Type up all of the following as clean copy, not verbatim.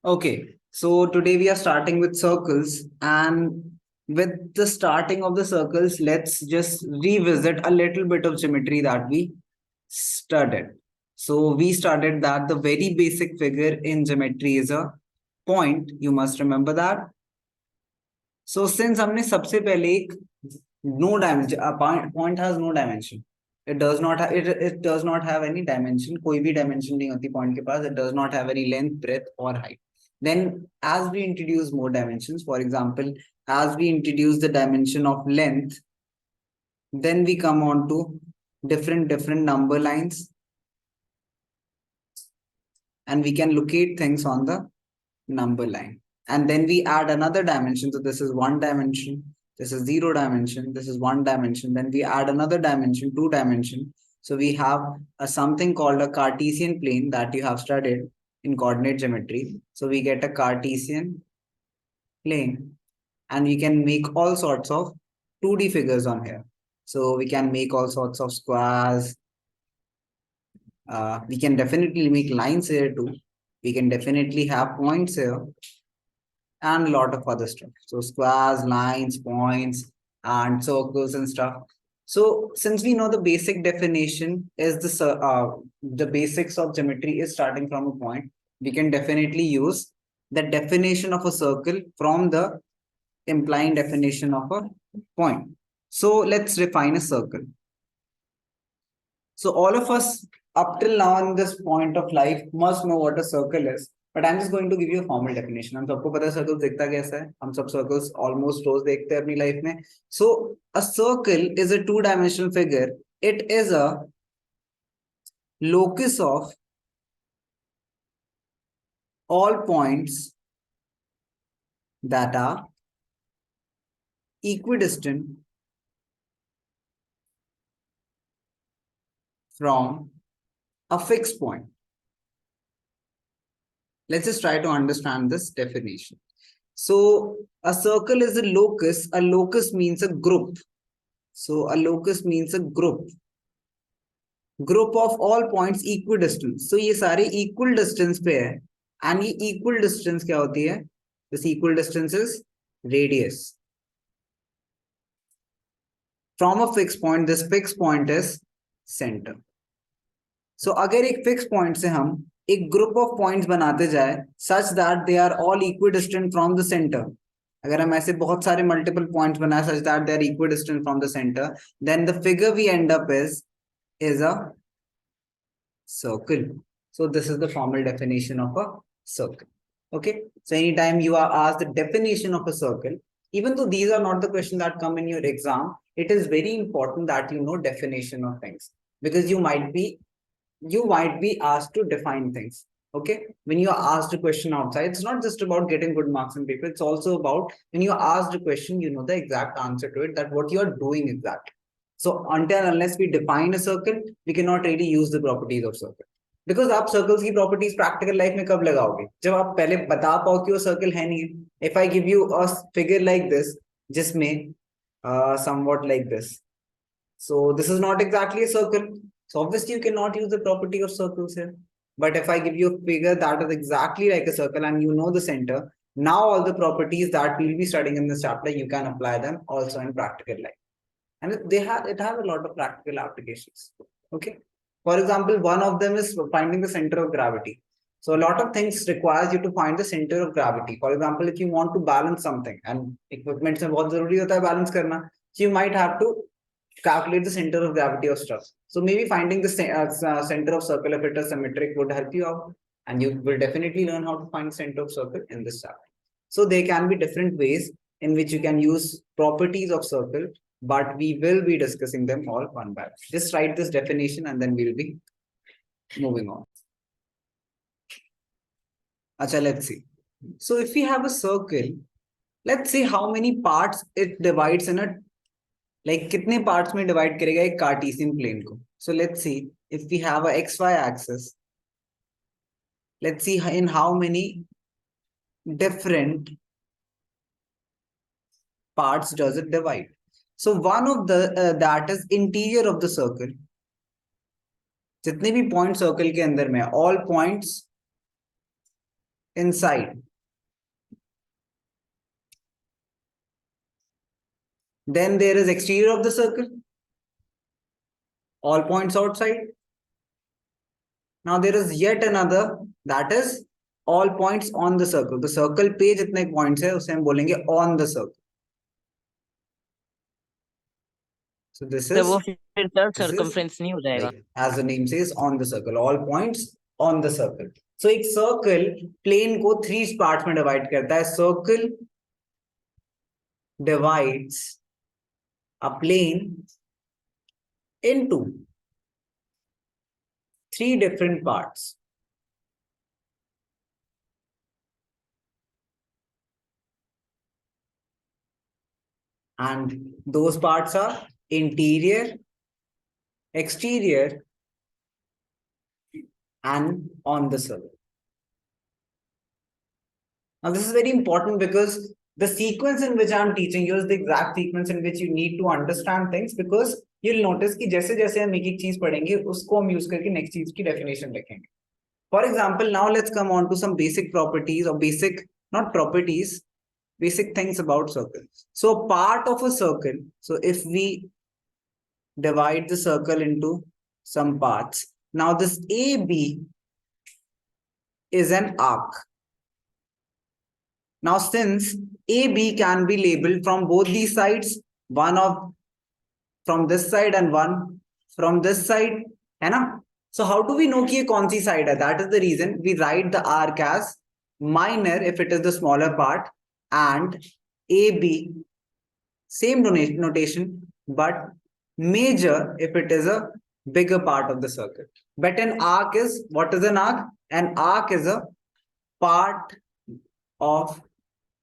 Okay, so today we are starting with circles, and with the starting of the circles, let's just revisit a little bit of geometry that we studied. So we started that the very basic figure in geometry is a point. You must remember that. So since हमने सबसे पहले एक no dimension, a point has no dimension. It does not have any dimension. कोई भी dimension नहीं होती point के पास. It does not have any length, breadth or height. Then as we introduce more dimensions, for example, as we introduce the dimension of length, then we come on to different number lines, and we can locate things on the number line. And then we add another dimension. So this is one dimension, this is 0 dimension, this is 1 dimension. Then we add another dimension, 2 dimension. So we have something called a Cartesian plane that you have studied in coordinate geometry. So we get a Cartesian plane, and we can make all sorts of 2D figures on here. So we can make all sorts of squares. We can definitely make lines here too. We can definitely have points here and a lot of other stuff. So squares, lines, points, and circles and stuff. So since we know the basic definition is the basics of geometry is starting from a point, we can definitely use the definition of a circle from the implying definition of a point. So let's define a circle. So all of us up till now in this point of life must know what a circle is. But I'm just going to give you a formal definition. हम सबको पता है circles दिखता कैसा है? हम सब circles almost रोज देखते हैं अपनी life में. So a circle is a two-dimensional figure. It is a locus of all points that are equidistant from a fixed point. Let's just try to understand this definition. So a circle is a locus. A locus means a group. So a locus means a group of all points equidistant. So ये सारे equal distance पे है. And ये equal distance क्या होती है? This equal distance is radius. From a fixed point, this fixed point is center. So अगर एक fixed point से हम एक group of points बनाते जाए such that they are all equidistant from the center, अगर हम ऐसे बहुत सारे multiple points बनाए such that they are equidistant from the center, then the figure we end up is a circle. So this is the formal definition of a circle. Okay, so anytime you are asked the definition of a circle, even though these are not the questions that come in your exam, it is very important that you know definition of things, because you might be asked to define things. Okay, when you are asked a question outside, it's not just about getting good marks in paper. It's also about when you are asked a question, you know the exact answer to it, that what you are doing exactly. So until unless we define a circle, we cannot really use the properties of circle. Because आप circles की properties practical life में कब लगाओगे? जब आप पहले बता पाओ कि वो circle है नहीं. If I give you a figure like this, जिसमें somewhat like this, so this is not exactly a circle. So obviously you cannot use the property of circles here. But if I give you a figure that is exactly like a circle and you know the center, now all the properties that we'll be studying in this chapter, you can apply them also in practical life. And it has a lot of practical applications. Okay. For example, one of them is finding the center of gravity. So a lot of things requires you to find the center of gravity. For example, if you want to balance something, and equipment से बहुत जरूरी होता है balance करना, so you might have to calculate the center of gravity of stuff. So maybe finding the center of circle, if it is symmetric, would help you out, and you will definitely learn how to find center of circle in this chapter. So there can be different ways in which you can use properties of circle, but we will be discussing them all one by one. Just write this definition and then we'll be moving on. Acha, let's see. So if we have a circle, let's see how many parts it divides in a, like कितने parts में divide करेगा एक Cartesian plane को. So let's see if we have a XY axis. Let's see in how many different parts does it divide. So one of the that is interior of the circle. जितने भी point circle के अंदर में, all points inside. Then there is exterior of the circle, all points outside. Now there is yet another, that is all points on the circle. The circle पे जितने points है उसे हम बोलेंगे on the circle. So this तो is, वो फिर sir this is circumference नहीं हो जाएगा? like, as the name says, on the circle, all points on the circle. So एक circle plane को 3 parts में divide करता है. Circle divides a plane into 3 different parts. And those parts are interior, exterior, and on the circle. Now this is very important because the sequence in which I'm teaching you is the exact sequence in which you need to understand things, because you'll notice कि जैसे जैसे हम एक चीज पढ़ेंगे उसको हम use करके next चीज की definition लिखेंगे. For example, now let's come on to some basic properties, or basic, not properties, basic things about circle. So part of a circle, so if we divide the circle into some parts, now this AB is an arc. Now since AB can be labeled from both these sides, one of from this side and one from this side, है ना? So how do we know कि ये कौन सी side है? That is the reason we write the arc as minor if it is the smaller part, and AB same notation, but major if it is a bigger part of the circle. But an arc is, what is an arc? An arc is a part of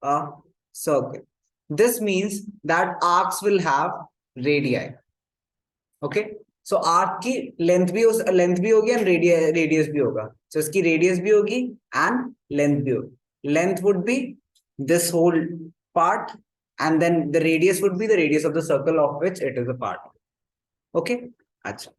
a circle. This means that arcs will have radii. Okay, so arc की length भी होगी and radius भी होगा. So इसकी radius भी होगी and length भी होगी. Length would be this whole part, and then the radius would be the radius of the circle of which it is a part. Okay, अच्छा.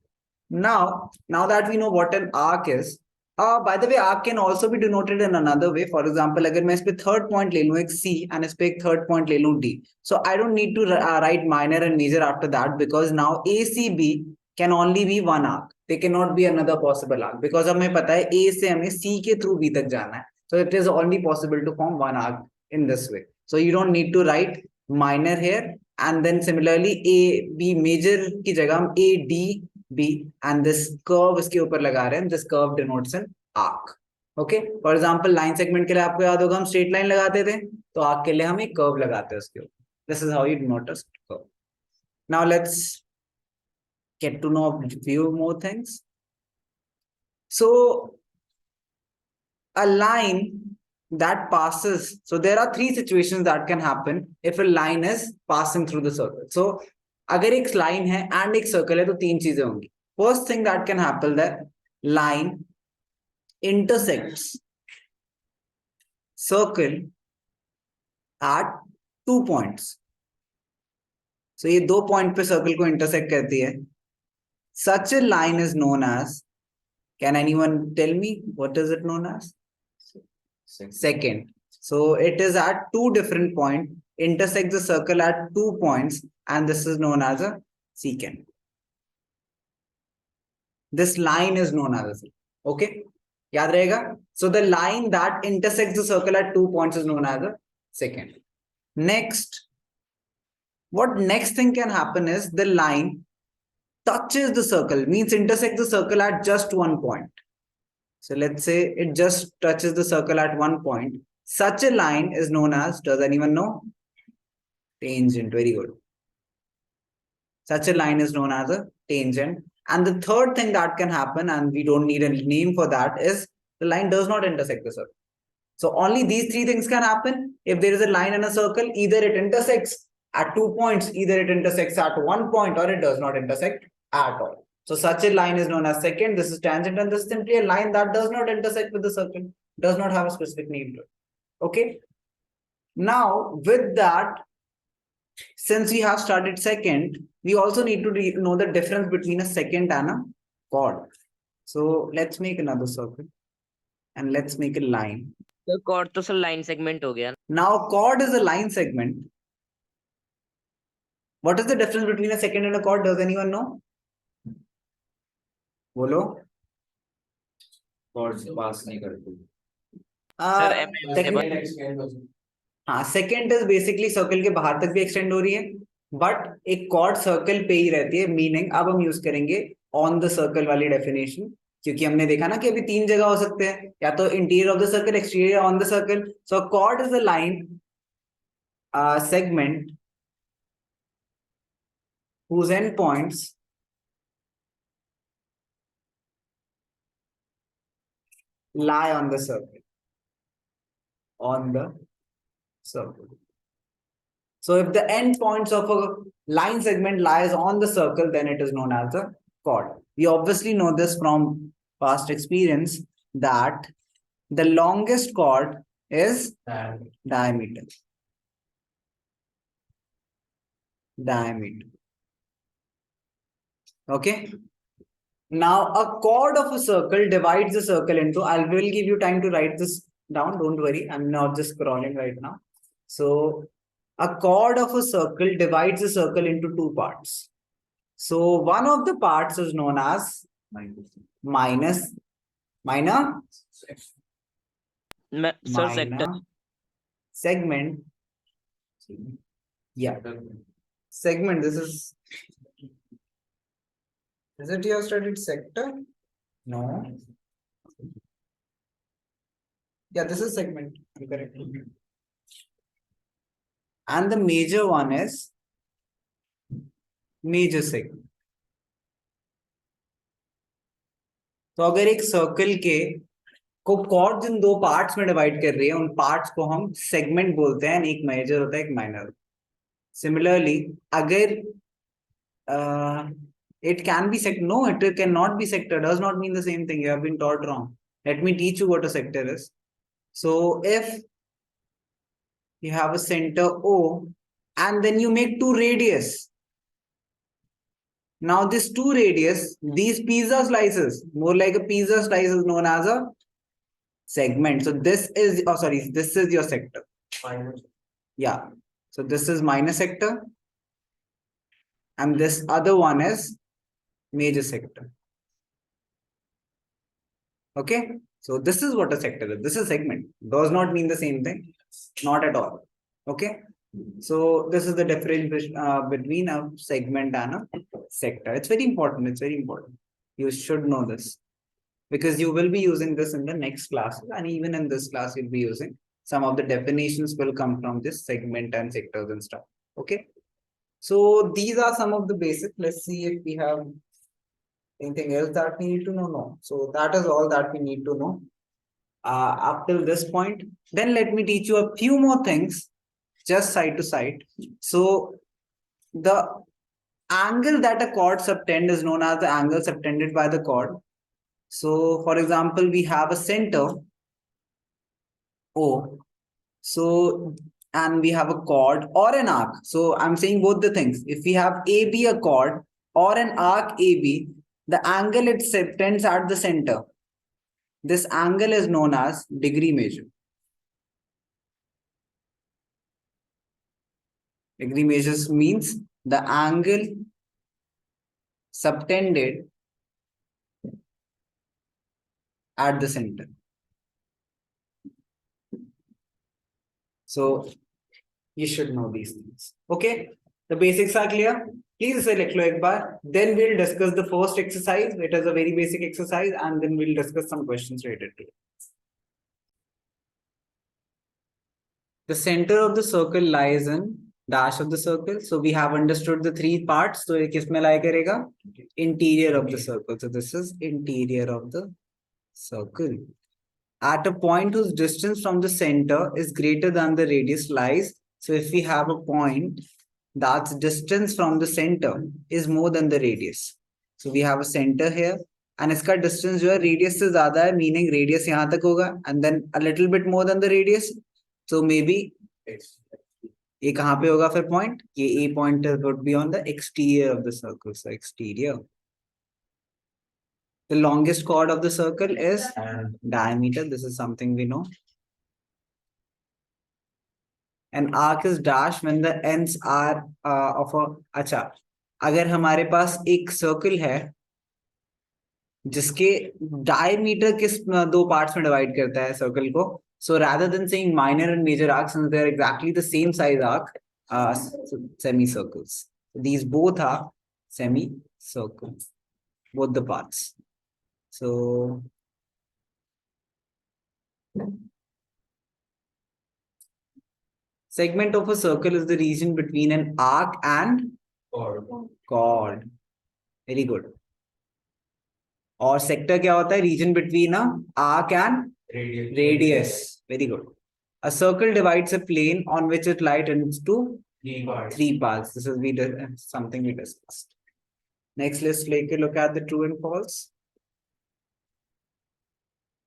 Now that we know what an arc is, by the way, arc can also be denoted in another way. For example, अगर मैं इस पे third point ले लूँ एक C and इस पे एक third point ले लूँ D, so I don't need to write minor and major after that, because now ACB can only be one arc. There cannot be another possible arc, because हमें पता है A से हमें C के through B तक जाना है. So it is only possible to form one arc in this way. So you don't need to write minor here, and then similarly A B major की जगह हम A D B and this curve इसके ऊपर लगा रहे हैं. This curve denotes an arc. Okay, for example, line segment के लिए आपको याद होगा हम straight line लगाते थे, तो arc के लिए हम एक curve लगाते हैं उसके ऊपर. This is how you denote a curve. Now let's get to know a few more things. So a line that passes, so there are 3 situations that can happen if a line is passing through the circle. So अगर एक line है and एक circle है तो 3 चीजें होंगी. First thing that can happen, that line intersects circle at 2 points. So ये 2 point पे circle को intersect करती है. Such a line is known as, can anyone tell me what is it known as? Secant. So it is at 2 different points, intersect the circle at 2 points, and this is known as a secant. This line is known as a secant. Okay, याद रहेगा? So the line that intersects the circle at 2 points is known as a secant. Next, what next thing can happen is the line touches the circle, means intersects the circle at just 1 point. So let's say it just touches the circle at 1 point. Such a line is known as, does anyone know? Tangent. Very good. Such a line is known as a tangent. And the third thing that can happen, and we don't need a name for that, is the line does not intersect the circle. So only these 3 things can happen. If there is a line in a circle, either it intersects at 2 points, either it intersects at 1 point, or it does not intersect at all. So such a line is known as secant. This is tangent, and this is simply a line that does not intersect with the circle, does not have a specific name to it. Okay. Now with that, since we have started secant, we also need to know the difference between a secant and a chord. So let's make another circle and let's make a line. तो chord तो sir line segment हो गया. Now chord is a line segment. What is the difference between a second and a chord? Does anyone know? बोलो. Chords pass नहीं करते. Second, हाँ, second is basically circle के बाहर तक भी एक्सटेंड हो रही है, बट एक कॉर्ड सर्कल पे ही रहती है. मीनिंग अब हम यूज करेंगे ऑन द सर्कल वाली डेफिनेशन, क्योंकि हमने देखा ना कि अभी तीन जगह हो सकते हैं, या तो interior of the circle, exterior on the circle. So chord is a line segment whose endpoints lie on the circle. On the circle. So if the endpoints of a line segment lies on the circle, then it is known as a chord. We obviously know this from past experience that the longest chord is diameter. Diameter. Okay. Now a chord of a circle divides the circle into, I will give you time to write this down. Don't worry, I'm not just scrolling right now. So a chord of a circle divides the circle into two parts. So one of the parts is known as minor Sir, sector. Segment. Yeah. Segment. This is it you have studied sector? No. Yeah, this is segment. You're correct. And the major one is major segment. तो अगर एक circle के को cord जिन दो parts में divide कर रही है, उन पार्ट्स को हम सेगमेंट बोलते हैं. एक मेजर होता है, एक माइनर. सिमिलरली अगर it can be sector, no, it cannot be sector, does not mean the same thing. You have been taught wrong. Let me teach you what a sector is. So if you have a center O and then you make two radius. Now this two radius, these pizza slices, more like a pizza slice, is known as a segment. So this is, oh sorry, this is your sector. Yeah. So this is minor sector. And this other one is major sector. Okay. So this is what a sector is. This is segment. Does not mean the same thing. Not at all. Okay. So this is the difference between a segment and a sector. It's very important. It's very important. You should know this, because you will be using this in the next class, and even in this class you'll be using some of the definitions will come from this segment and sectors and stuff. Okay. So these are some of the basics. Let's see if we have anything else that we need to know. No. So that is all that we need to know up till this point. Then let me teach you a few more things, just side to side. So the angle that a chord subtend is known as the angle subtended by the chord. So for example, we have a center O. So, and we have a chord or an arc. So I'm saying both the things. If we have AB a chord or an arc AB, the angle it subtends at the center, this angle is known as degree measure. Degree measures means the angle subtended at the center. So you should know these things. Okay, the basics are clear. Please select एक बार. Then we'll discuss the first exercise. It is a very basic exercise, and then we'll discuss some questions related to it. The center of the circle lies in dash of the circle. So we have understood the three parts. So किस में lie करेगा? Interior of the circle. So this is interior of the circle. At a point whose distance from the center is greater than the radius lies. So if we have a point that's distance from the center is more than the radius. So we have a center here, and इसका distance जो है radius से ज़्यादा है, meaning radius यहाँ तक होगा, and then a little bit more than the radius. So maybe ये कहाँ पे होगा फिर point? ये A point would be on the exterior of the circle. So exterior. The longest chord of the circle is diameter. This is something we know. An arc is dash when the ends are of a अच्छा अगर हमारे पास एक circle है जिसके diameter किस दो parts में divide करता है सर्कल को so rather than saying minor and major arcs since they're exactly the same size arc semicircles these both are semicircles both the parts so segment of a circle is the region between an arc and chord very good और sector क्या होता है region between a arc and radius very good a circle divides a plane on which it lies into three parts this is something we discussed next let's take a look at the true and false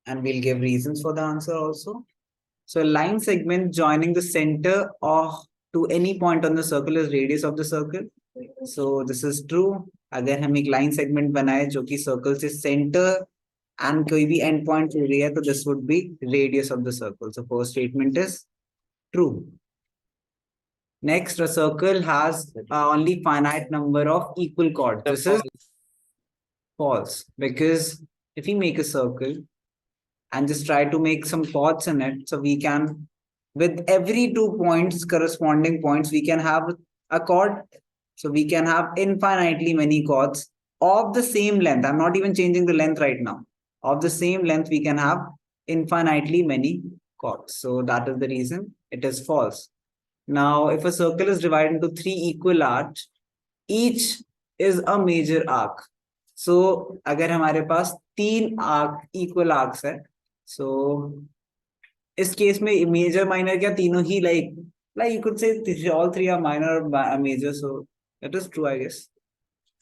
and we'll give reasons for the answer also so a line segment joining the center of to any point on the circle is radius of the circle so this is true अगर हम एक line segment बनाए जो कि circle से centre and कोई भी and point ले रही है तो this would be radius of the circle so first statement is true next a circle has only finite number of equal chords this is false because if we make a circle and just try to make some chords in it so we can with every 2 points corresponding points we can have a chord so we can have infinitely many chords of the same length. I'm not even changing the length right now. Of the same length, we can have infinitely many chords. So that is the reason it is false. Now, if a circle is divided into 3 equal arcs, each is a major arc. So, अगर हमारे पास 3 arc equal arcs है, so इस case में major minor क्या तीनों ही like you could say all three are minor or major so it is true I guess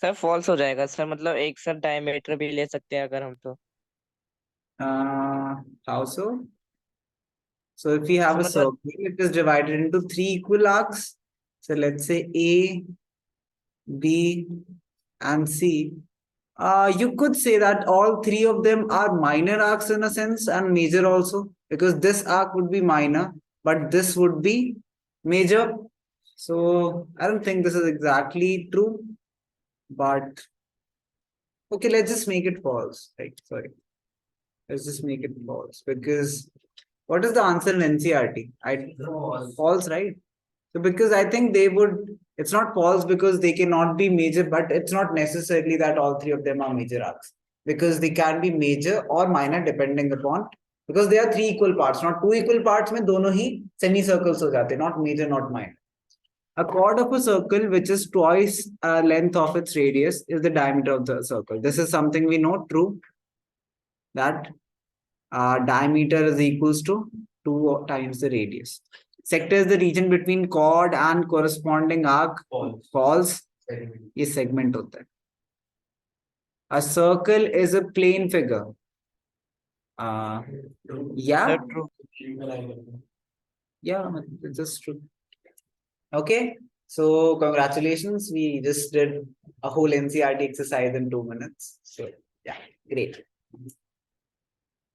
sir false हो जाएगा sir मतलब एक सर डायमीटर भी ले सकते हैं अगर हम तो how so if we have sir a मतलब circle it is divided into 3 equal arcs so let's say A B and C you could say that all 3 of them are minor arcs in a sense and major also because this arc would be minor but this would be major so I don't think this is exactly true but okay let's just make it false right sorry let's just make it false because what is the answer in NCERT false right so because I think they would it's not false because they cannot be major but it's not necessarily that all 3 of them are major arcs because they can be major or minor depending upon because they are 3 equal parts not 2 equal parts में दोनों ही semicircles हो जाते not major not minor a chord of a circle which is twice length of its radius is the diameter of the circle. This is something we know true that diameter is equals to 2 times the radius. Sector is the region between chord and corresponding arc. False. ये segment होता है. A circle is a plane figure. Yeah. true. Yeah, it's just true. Okay, so congratulations. We just did a whole NCERT exercise in 2 minutes. So yeah, great.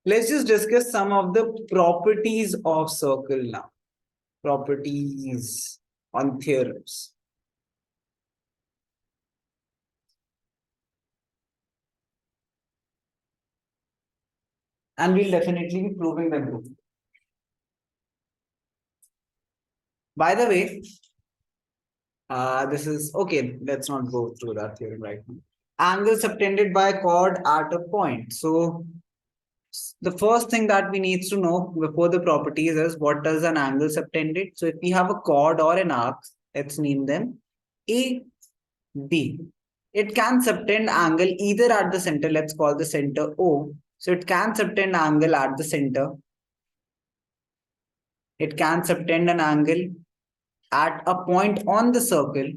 Let's just discuss some of the properties of circle now. Properties on theorems. And we'll definitely be proving them too. By the way, this is okay. Let's not go through that theorem right now. Angle subtended by a chord at a point. So the first thing that we need to know before the properties is what does an angle subtended. So if we have a chord or an arc, let's name them A, B. It can subtend angle either at the center. Let's call the center O. So it can subtend angle at the center. It can subtend an angle at a point on the circle.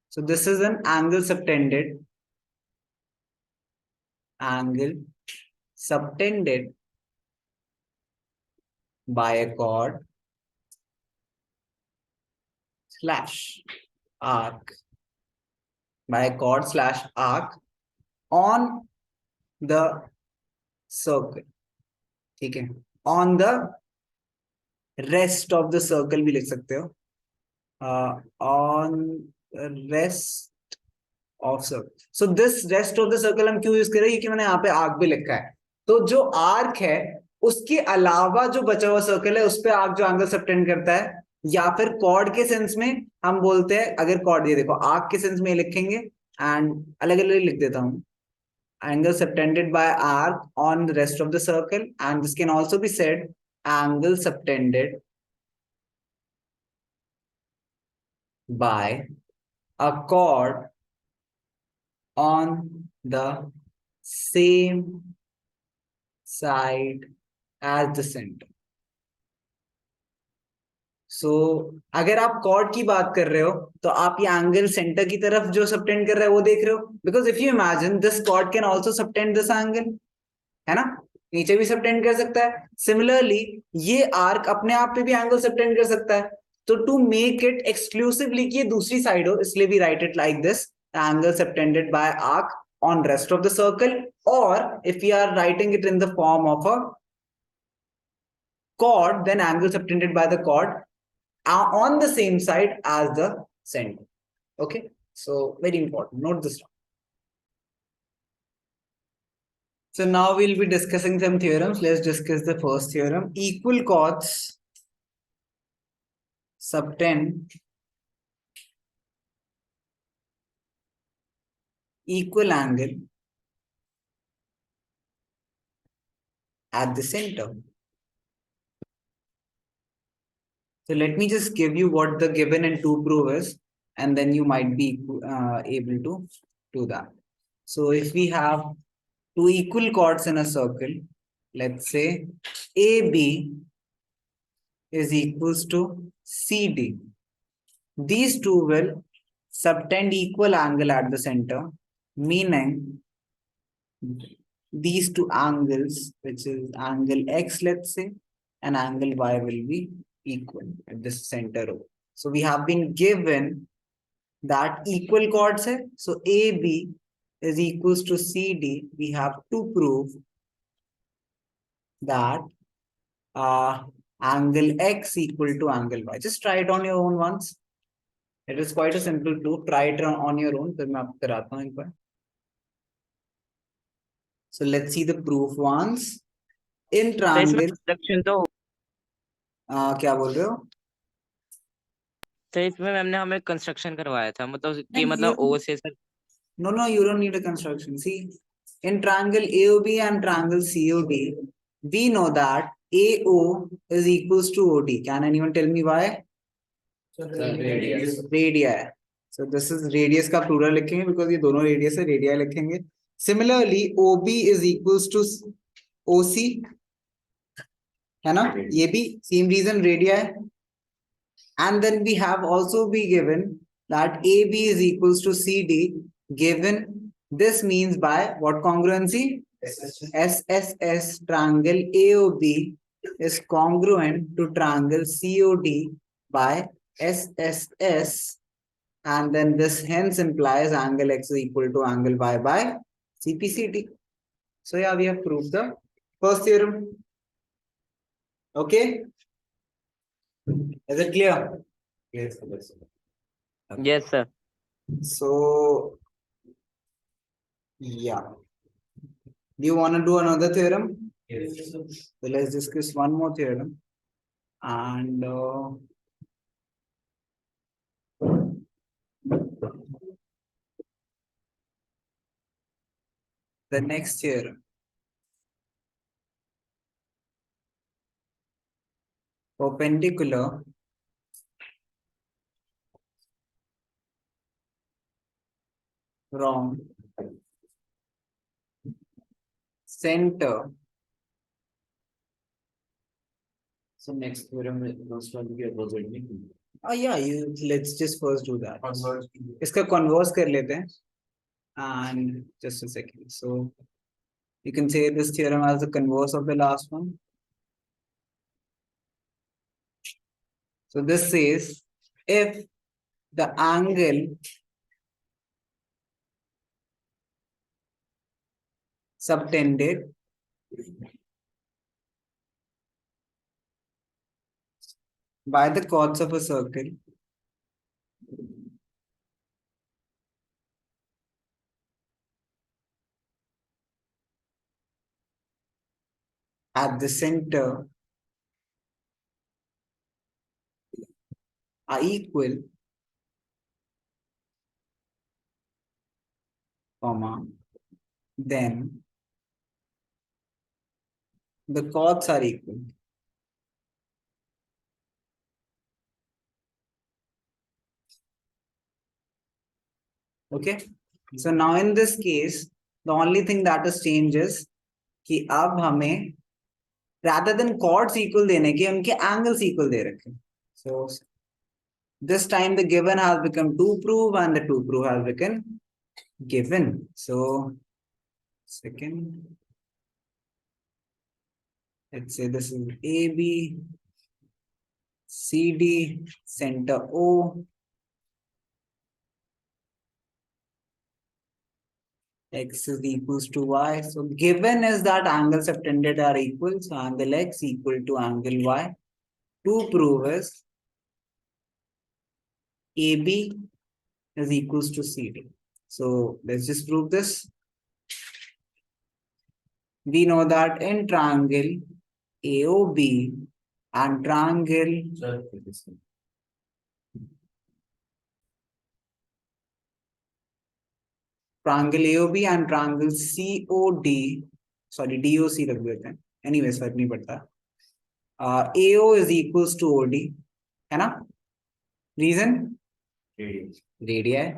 So this is an angle subtended. Angle subtended by a chord slash arc. By a chord slash arc on the circle. Okay. on the rest of the circle भी लिख सकते हो, on rest of circle. So this rest of the circle हम क्यों use कर रहे हैं, क्योंकि मैंने यहाँ पे आर्क भी लिखा है. तो जो आर्क है उसके अलावा जो बचा हुआ सर्कल है उस पे आर्क जो एंगल सबटेंड करता है, या फिर कॉर्ड के सेंस में हम बोलते हैं, अगर कॉर्ड ये देखो आर्क के सेंस में लिखेंगे एंड अलग अलग लिख देता हूं, angle subtended by arc on the rest of the circle, and this can also be said angle subtended by a chord on the same side as the center. So अगर आप cord की बात कर रहे हो तो आप ये एंगल सेंटर की तरफ जो सबटेंड कर रहा है वो देख रहे हो, because if you imagine this cord can also subtend this angle, है ना, नीचे भी सबटेंड कर सकता है. सिमिलरली ये आर्क अपने आप पे भी एंगल सबटेंड कर सकता है. तो टू मेक इट एक्सक्लूसिवली कि ये दूसरी साइड हो, इसलिए भी right it like this, angle subtended bye arc on rest of the circle, or if we are writing it in the form of a chord, then angle subtended by the chord on the same side as the center. Okay, so very important, note this down. So now we'll be discussing some theorems. Let's discuss the first theorem. Equal chords subtend equal angle at the center. So let me just give you what the given and to prove is, and then you might be able to do that. So if we have two equal chords in a circle, let's say AB is equals to CD. These two will subtend equal angle at the center, meaning these two angles, which is angle X, let's say, and angle Y will be equal at the center O. So we have been given that equal chords hai. So AB is equals to CD. We have to prove that angle X equal to angle Y. Just try it on your own once. It is quite a simple proof. Try it on your own. फिर मैं आपको कराता हूँ एक बार. So let's see the proof once. In तो इसमें triangle, construction तो क्या बोल रहे हो? तो इसमें मैम ने हमें कंस्ट्रक्शन करवाया था, मतलब कि नहीं, मतलब ओ से sir. no, you don't need a construction. See, in triangle AOB and triangle COD, we know that AO is equals to OD. Can anyone tell me why? Radius. Radii. So this is radius का plural लिखेंगे because ये दोनों radius है, radii लिखेंगे. Similarly, OB is equals to OC, है ना? ये भी same reason radii है. And then we have also be given that AB is equals to CD, given this means by what congruency? SSS triangle AOB is congruent to triangle COD by SSS, and then this hence implies angle X is equal to angle Y by CPCD. So yeah, we have proved the first theorem. Okay, is it clear? Yes. Yes sir. So yeah, do you want to do another theorem? Yes. So let's discuss one more theorem, and the next theorem. Perpendicular from center. So next theorem was going to be opposite. Yeah, let's just first do that. इसका converse कर लेते हैं, and just a second. So you can say this theorem as the converse of the last one. So this says if the angle subtended by the chords of a circle at the center are equal, comma, then the chords are equal. Okay, so now in this case, the only thing that has changed is कि अब हमें rather than chords equal देने के उनके angles equal दे रखे. So this time the given has become to prove and the to prove has become given. So second, let's say this is AB, CD, center O, X is equals to Y. So given is that angles subtended are equal. So angle X equal to angle Y. To prove is AB is equals to CD. So let's just prove this. We know that in triangle AOB and triangle Sir, AOB and triangle COD, sorry DOC रख देते हैं. Anyways फर्क नहीं पड़ता. AO is equals to OD, है ना? Reason? Radii.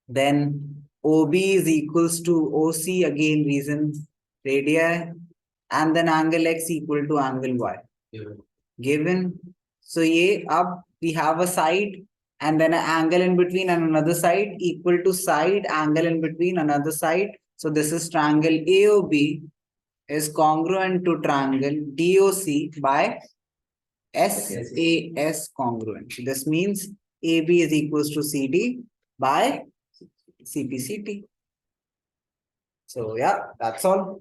Then OB is equals to OC, again reason radii, and then angle X equal to angle Y. Given. So ye up we have a side and then an angle in between and another side equal to side angle in between another side. So this is triangle AOB is congruent to triangle DOC by SAS congruent. This means AB is equals to CD by CPCT. So yeah, that's all.